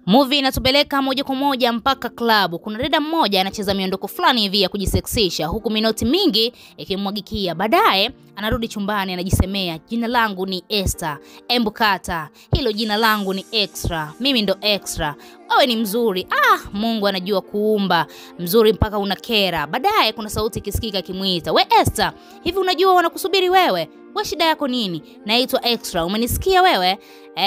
Movie inatupeleka moja kwa moja mpaka klabu. Kuna dada mmoja anacheza miondoko fulani hivi ya kujiseksisha huku minoti mingi ikimwagikia. Baadaye anarudi chumbani anajisemea, jina langu ni Esther. Embu kata, hilo jina langu ni Extra. Mimi ndo Extra. Wewe ni mzuri. Mungu anajua kuumba. Mzuri mpaka unakera. Baadaye kuna sauti kisikika kimuita, we Esther, hivi unajua wanakusubiri wewe? Kwa shida yako nini? Naitwa Extra. Umenisikia wewe?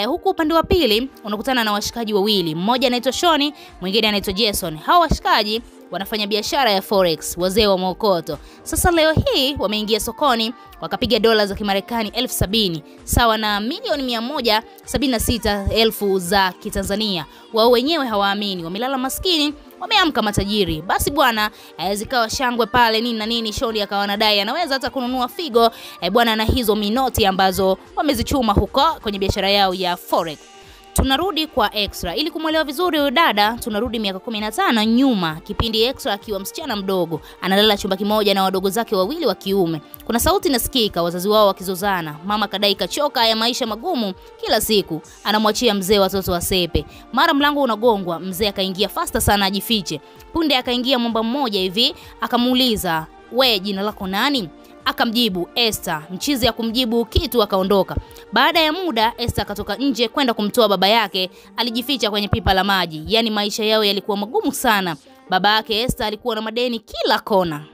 Huku upande wa pili unakutana na washikaji wawili. Mmoja anaitwa Shoni, mwingine anaitwa Jason. Hao washikaji wanafanya biashara ya forex, wazee wa mokoto. Sasa leo hii wameingia sokoni wakapiga dola za Kimarekani 70,000 sawa na milioni 176,000 za Kitanzania. Wao wenyewe hawaamini, wamelala maskini, wameamka matajiri. Basi bwana, zikawa shangwe pale nini na nini. Shoni akawa anadai anaweza hata kununua figo bwana na hizo minoti ambazo wamezichuma huko kwenye biashara yao ya forex. Tunarudi kwa Extra. Ili kumuelewa vizuri huyu dada, tunarudi miaka 15 nyuma, kipindi Extra akiwa msichana mdogo, analala chumba kimoja na wadogo zake wawili wa kiume. Kuna sauti nasikika, wazazi wao wakizozana. Mama kadai kachoka ya maisha magumu kila siku, anamwachia mzee watoto wasepe. Mara mlango unagongwa, mzee akaingia fasta sana ajifiche. Punde akaingia mwamba mmoja hivi, akamuuliza, we jina lako nani? Akamjibu Esther. Mchizi ya kumjibu kitu akaondoka. Baada ya muda Esther akatoka nje kwenda kumtoa baba yake, alijificha kwenye pipa la maji. Yaani maisha yao yalikuwa magumu sana. Baba yake Esther alikuwa na madeni kila kona.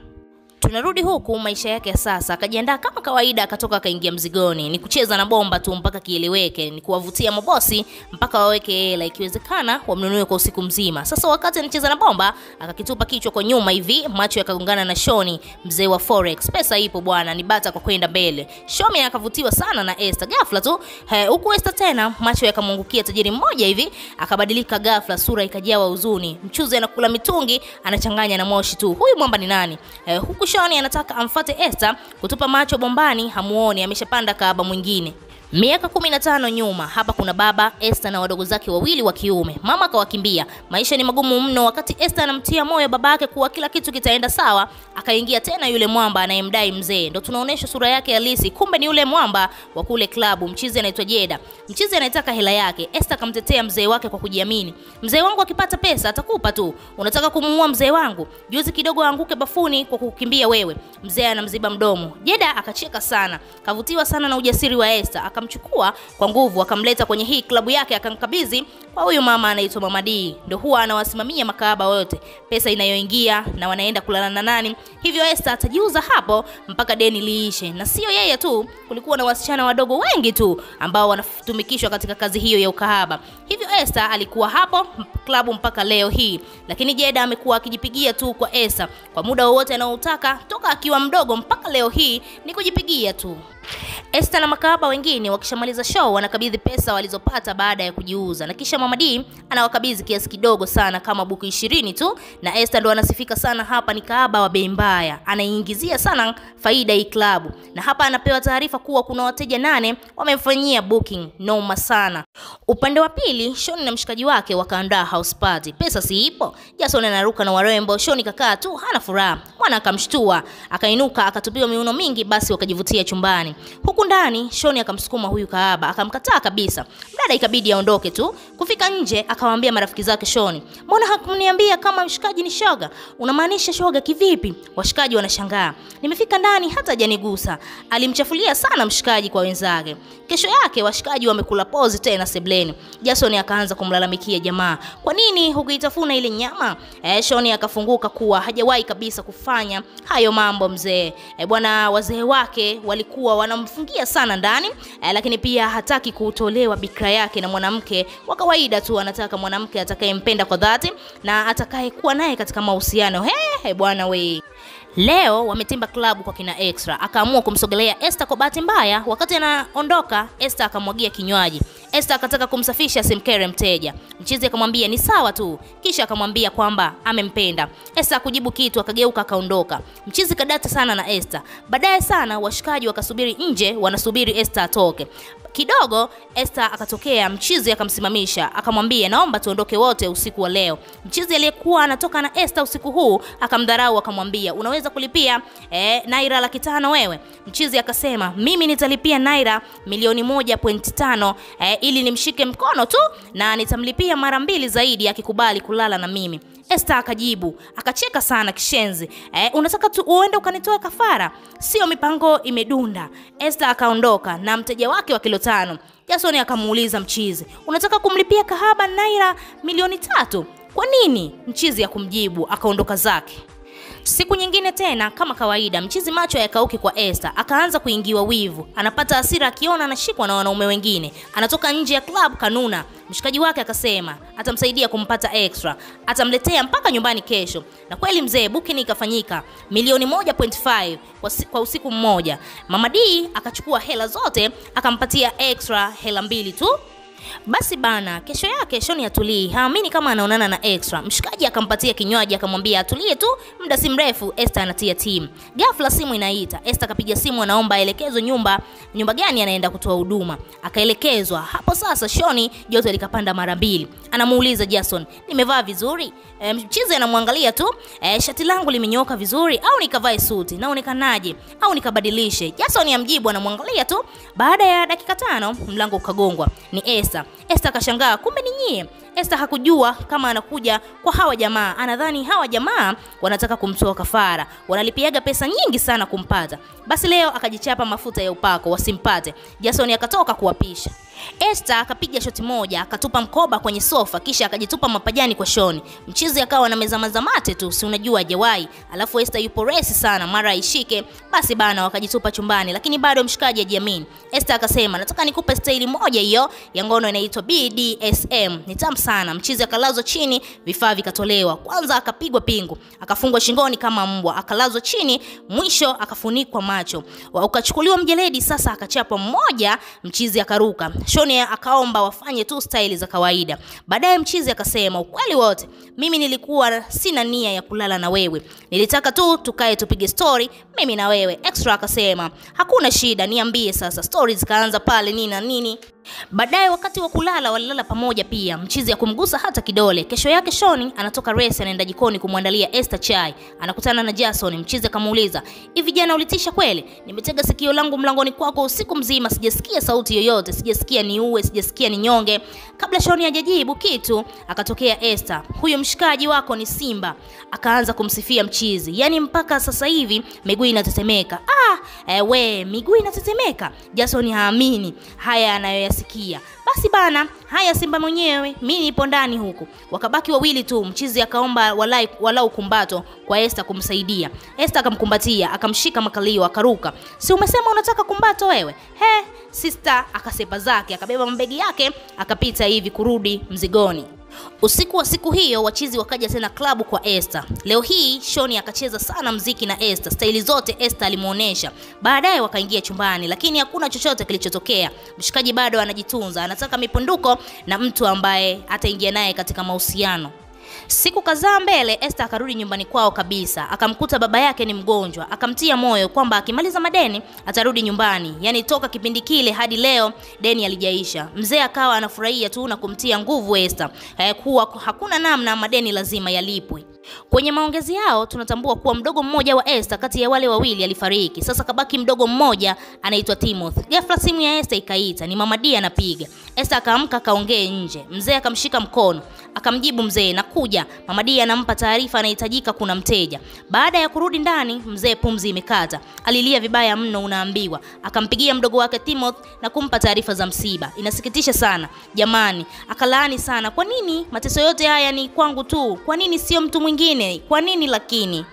Tunarudi huku maisha yake ya sasa. Akajiandaa kama kawaida, akatoka akaingia mzigoni. Ni kucheza na bomba tu mpaka kieleweke, ni kuwavutia mabosi mpaka waweke hela, ikiwezekana wamnunue kwa usiku mzima. Sasa wakati anacheza na bomba, akakitupa kichwa kwa nyuma hivi, macho yakagongana na Shoni, mzee wa forex. Pesa ipo bwana, ni bata kwa kwenda mbele. Shoni akavutiwa sana na Esther. Ghafla tu huku Esther tena macho yakamwangukia tajiri mmoja hivi, akabadilika ghafla, sura ikajawa huzuni. Mchuzi anakula mitungi, anachanganya na moshi tu. Huyu mwamba ni nani? Huku Shoni anataka amfuate Esther, kutupa macho bombani, hamuoni, ameshapanda kaaba mwingine. Miaka 15 nyuma, hapa kuna baba, Esther na wadogo zake wawili wa kiume. Mama akawakimbia. Maisha ni magumu mno. Wakati Esther anamtia moyo babake kuwa kila kitu kitaenda sawa, akaingia tena yule mwamba anayemdai mzee. Ndio tunaonesha sura yake halisi. Kumbe ni yule mwamba wa kule klabu. Mchizi anaitwa Jeda. Mchizi anaitaka hela yake. Esther akamtetea mzee wake kwa kujiamini. Mzee wangu akipata pesa atakupa tu. Unataka kumuua mzee wangu? Juzi kidogo anguke bafuni kwa kukimbia wewe. Mzee anamziba mdomo. Jeda akacheka sana. Kavutiwa sana na ujasiri wa Esther. Akamchukua kwa nguvu akamleta kwenye hii klabu yake, akamkabidhi kwa huyu mama anaitwa Mama D. Ndio huwa anawasimamia makahaba wote, pesa inayoingia na wanaenda kulala na nani. Hivyo Esther atajiuza hapo mpaka deni liishe. Na sio yeye tu, kulikuwa na wasichana wadogo wengi tu ambao wanatumikishwa katika kazi hiyo ya ukahaba. Hivyo Esther alikuwa hapo klabu mpaka leo hii. Lakini Jeda amekuwa akijipigia tu kwa Esther kwa muda wote anaotaka, toka akiwa mdogo mpaka leo hii ni kujipigia tu. Esther na makahaba wengine wakishamaliza show wanakabidhi pesa walizopata baada ya kujiuza, na kisha Mama D anawakabidhi kiasi kidogo sana kama buku 20 tu. Na Esther ndo anasifika sana hapa ni kahaba wa bei mbaya, anaingizia sana faida hii klabu. Na hapa anapewa taarifa kuwa kuna wateja 8 wamemfanyia booking. Noma sana. Upande wa pili Shoni na mshikaji wake wakaandaa house party. Pesa si ipo. Jason anaruka na warembo. Shoni kakaa tu hana furaha. Mwana akamshtua, akainuka akatupiwa miuno mingi, basi wakajivutia chumbani. Huku ndani Shoni akamsukuma huyu kahaba, akamkataa kabisa. Dada ikabidi aondoke tu. Kufika nje akamwambia marafiki zake Shoni, mbona hakuniambia kama mshikaji ni shoga? Unamaanisha shoga kivipi? Washikaji wanashangaa. Nimefika ndani hata hajanigusa. Alimchafulia sana mshikaji kwa wenzake. Kesho yake washikaji wamekula pozi tena sebleni. Jason akaanza kumlalamikia jamaa, kwa nini hukuitafuna ile nyama? Shoni akafunguka kuwa hajawahi kabisa kufanya hayo mambo mzee. Bwana wazee wake walikuwa wanamfungia sana ndani, lakini pia hataki kutolewa bikra yake na mwanamke wa kawaida tu, anataka mwanamke atakayempenda kwa dhati na atakayekuwa naye katika mahusiano. Bwana we. Leo wametimba klabu kwa kina Extra. Akaamua kumsogelea Esther kwa bahati mbaya. Wakati anaondoka Esther akamwagia kinywaji. Esther akataka kumsafisha simkere mteja. Mchizi akamwambia ni sawa tu, kisha akamwambia kwamba amempenda. Esther kujibu kitu, akageuka akaondoka. Mchizi kadata sana na Esther. Baadaye sana washikaji wakasubiri nje, wanasubiri Esther atoke. Kidogo Esther akatokea, mchizi akamsimamisha, akamwambia naomba tuondoke wote usiku wa leo. Mchizi aliyekuwa anatoka na Esther usiku huu akamdharau, akamwambia unaweza kulipia naira 500 wewe? Mchizi akasema mimi nitalipia naira 1.5 ili nimshike mkono tu na nitamlipia mara 2 zaidi akikubali kulala na mimi. Esther akajibu, akacheka sana kishenzi, unataka tu uende ukanitoa kafara? Sio mipango imedunda. Esther akaondoka na mteja wake wa kilo 5. Jason akamuuliza mchizi, unataka kumlipia kahaba naira 3 kwa nini? Mchizi akumjibu, akaondoka zake. Siku nyingine tena kama kawaida, mchizi macho yakauki kwa Esther, akaanza kuingiwa wivu. Anapata hasira akiona anashikwa na wanaume wengine. Anatoka nje ya club kanuna. Mshikaji wake akasema atamsaidia kumpata extra, atamletea mpaka nyumbani kesho. Na kweli mzee, booking ikafanyika 1.5 kwa usiku mmoja. Mama D akachukua hela zote, akampatia extra hela 2 tu. Basi bana, kesho yake Shoni atulii, haamini kama anaonana na extra. Mshikaji akampatia kinywaji, akamwambia atulie tu, muda si mrefu Esther anatia team. Ghafla simu inaita. Esther kapiga simu, anaomba aelekezwe nyumba gani anaenda kutoa huduma. Akaelekezwa. Hapo sasa Shoni joto likapanda mara 2. Anamuuliza Jason, nimevaa vizuri? Mchizi anamwangalia tu, shati langu limenyoka vizuri au nikavae suti? Naonekanaje? Au nikabadilishe? Jason amjibu, anamwangalia tu. Baada ya dakika 5 mlango ukagongwa. Ni Esther. Esther kashangaa, kumbe ni nyie. Esther hakujua kama anakuja kwa hawa jamaa. Anadhani hawa jamaa wanataka kumtoa kafara, wanalipiaga pesa nyingi sana kumpata. Basi leo akajichapa mafuta ya upako wasimpate. Jason akatoka kuwapisha. Esther akapiga shoti moja, akatupa mkoba kwenye sofa, kisha akajitupa mapajani kwa Shoni. Mchizi akawa na meza mate tu, si unajua hajawahi. Alafu Esther yupo resi sana, mara ishike. Basi bana wakajitupa chumbani, lakini bado mshikaji hajiamini. Esther akasema nataka nikupe staili moja hiyo ya ngono inaitwa BDSM. Ni tamu sana. Mchizi akalazwa chini, vifaa vikatolewa. Kwanza akapigwa pingu, akafungwa shingoni kama mbwa, akalazwa chini, mwisho akafunikwa macho. Ukachukuliwa mjeledi, sasa akachapwa mmoja, mchizi akaruka. Shoni akaomba wafanye tu style za kawaida. Baadaye mchizi akasema ukweli wote, mimi nilikuwa sina nia ya kulala na wewe, nilitaka tu tukae tupige story mimi na wewe. Extra akasema hakuna shida, niambie sasa. Stories kaanza pale nini na nini. Baadaye wakati wa kulala walilala pamoja pia. Mchizi akumgusa hata kidole. Kesho yake Shoni anatoka resi, anaenda jikoni kumwandalia Esther chai. Anakutana na Jason. Mchizi akamuuliza, hivi jana ulitisha kweli? Nimetega sikio langu mlangoni kwako usiku mzima, sijasikia sauti yoyote, sijasikia niue, sijasikia ni nyonge. Kabla Shoni hajajibu kitu, akatokea Esther, huyo mshikaji wako ni Simba. Akaanza kumsifia mchizi, yani mpaka sasa hivi miguu inatetemeka. Miguu inatetemeka. Jason haamini haya anayoyasikia. Basi bana, haya Simba mwenyewe, mimi nipo ndani huko. Wakabaki wawili tu. Mchizi akaomba walau kumbato kwa Esther kumsaidia. Esther akamkumbatia, akamshika makalio, akaruka. Si umesema unataka kumbato wewe? Sister akasepa zake, akabeba mabegi yake, akapita hivi kurudi mzigoni. Usiku wa siku hiyo wachizi wakaja tena klabu kwa Esther. Leo hii Shoni akacheza sana mziki na Esther. Staili zote Esther alimuonesha. Baadaye wakaingia chumbani, lakini hakuna chochote kilichotokea. Mshikaji bado anajitunza, anataka mipunduko na mtu ambaye ataingia naye katika mahusiano. Siku kadhaa mbele Esther akarudi nyumbani kwao kabisa. Akamkuta baba yake ni mgonjwa. Akamtia moyo kwamba akimaliza madeni atarudi nyumbani. Yani toka kipindi kile hadi leo deni halijaisha. Mzee akawa anafurahia tu na kumtia nguvu Esther, kuwa hakuna namna, madeni lazima yalipwe. Kwenye maongezi yao tunatambua kuwa mdogo mmoja wa Esther kati ya wale wawili alifariki. Sasa kabaki mdogo mmoja anaitwa Timothy. Ghafla simu ya Esther ikaita, ni Mama D anapiga. Esther akaamka akaongea nje. Mzee akamshika mkono, akamjibu mzee nakuja. Mama D anampa taarifa anahitajika, kuna mteja. Baada ya kurudi ndani, mzee pumzi imekata. Alilia vibaya mno unaambiwa. Akampigia mdogo wake Timothy na kumpa taarifa za msiba. Inasikitisha sana jamani. Akalaani sana, kwa nini mateso yote haya ni kwangu tu? Kwa nini sio mtu mwingine? Kwa nini lakini?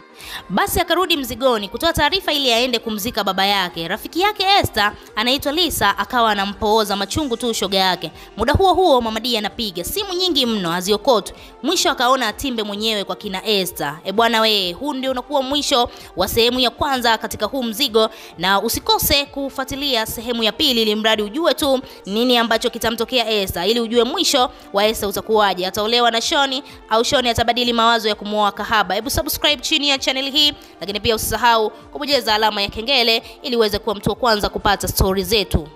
Basi akarudi mzigoni kutoa taarifa ili aende kumzika baba yake. Rafiki yake Esther anaitwa Lisa akawa anampooza machungu tu shoga yake. Muda huo huo Mama D anapiga simu nyingi mno haziokotwi. Mwisho akaona atimbe mwenyewe kwa kina Esther. Bwana we, huu ndio unakuwa mwisho wa sehemu ya kwanza katika huu mzigo, na usikose kufuatilia sehemu ya pili ili mradi ujue tu nini ambacho kitamtokea Esther, ili ujue mwisho wa Esther utakuwaje. Ataolewa na Shoni au Shoni atabadili mawazo ya kumuoa kahaba. Hebu subscribe chini ya channel hii, lakini pia usisahau kubonyeza alama ya kengele ili uweze kuwa mtu wa kwanza kupata story zetu.